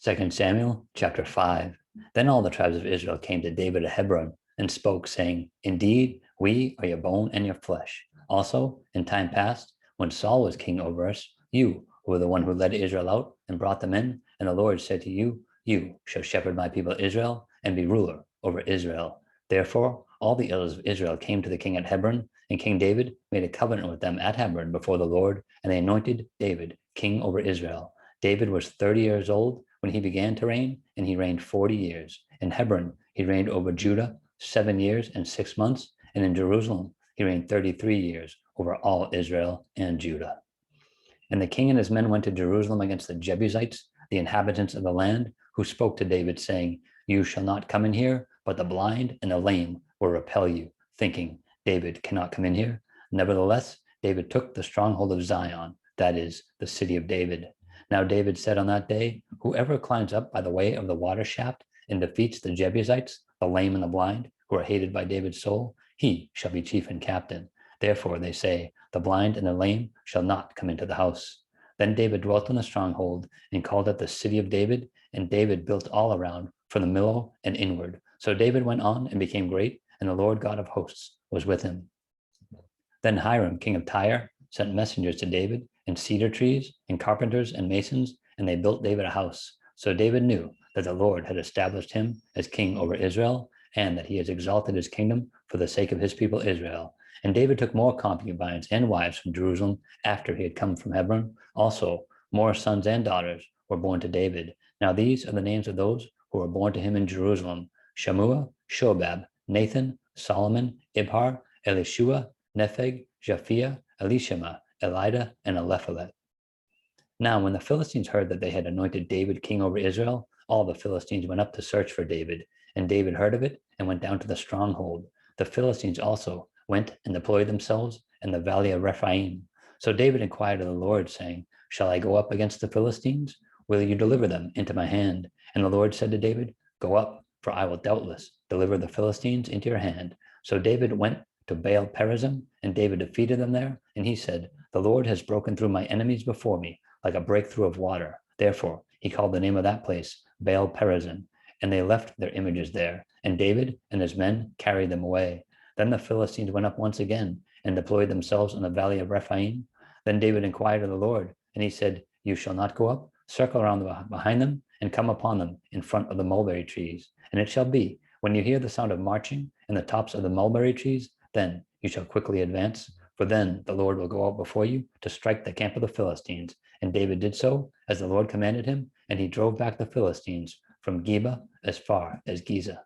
2 Samuel chapter 5. Then all the tribes of Israel came to David at Hebron and spoke, saying, Indeed, we are your bone and your flesh. Also, in time past, when Saul was king over us, you were the one who led Israel out and brought them in, and the Lord said to you, You shall shepherd my people Israel and be ruler over Israel. Therefore, all the elders of Israel came to the king at Hebron, and King David made a covenant with them at Hebron before the Lord, and they anointed David king over Israel. David was 30 years old when he began to reign, and he reigned 40 years. In Hebron, he reigned over Judah 7 years and 6 months, and in Jerusalem, he reigned 33 years over all Israel and Judah. And the king and his men went to Jerusalem against the Jebusites, the inhabitants of the land, who spoke to David, saying, You shall not come in here, but the blind and the lame will repel you, thinking, David cannot come in here. Nevertheless, David took the stronghold of Zion, that is, the city of David. Now David said on that day, Whoever climbs up by the way of the water shaft and defeats the Jebusites, the lame and the blind, who are hated by David's soul, he shall be chief and captain. Therefore they say, The blind and the lame shall not come into the house. Then David dwelt in the stronghold and called it the city of David, and David built all around from the Millo and inward. So David went on and became great, and the Lord God of hosts was with him. Then Hiram, king of Tyre, sent messengers to David, and cedar trees, and carpenters and masons, and they built David a house. So David knew that the Lord had established him as king over Israel, and that he has exalted his kingdom for the sake of his people Israel. And David took more concubines and wives from Jerusalem after he had come from Hebron. Also, more sons and daughters were born to David. Now these are the names of those who were born to him in Jerusalem: Shammua, Shobab, Nathan, Solomon, Ibhar, Elishua, Nepheg, Japhia, Elishama, Elida, and Eliphalet. Now, when the Philistines heard that they had anointed David king over Israel, all the Philistines went up to search for David. And David heard of it and went down to the stronghold. The Philistines also went and deployed themselves in the valley of Rephaim. So David inquired of the Lord, saying, Shall I go up against the Philistines? Will you deliver them into my hand? And the Lord said to David, Go up, for I will doubtless deliver the Philistines into your hand. So David went to Baal Perazim, and David defeated them there. And he said, The Lord has broken through my enemies before me, like a breakthrough of water. Therefore, he called the name of that place Baal Perazim, and they left their images there. And David and his men carried them away. Then the Philistines went up once again and deployed themselves in the valley of Rephaim. Then David inquired of the Lord, and he said, You shall not go up. Circle around behind them and come upon them in front of the mulberry trees. And it shall be, when you hear the sound of marching in the tops of the mulberry trees, then you shall quickly advance, for then the Lord will go out before you to strike the camp of the Philistines. And David did so as the Lord commanded him, and he drove back the Philistines from Geba as far as Giza.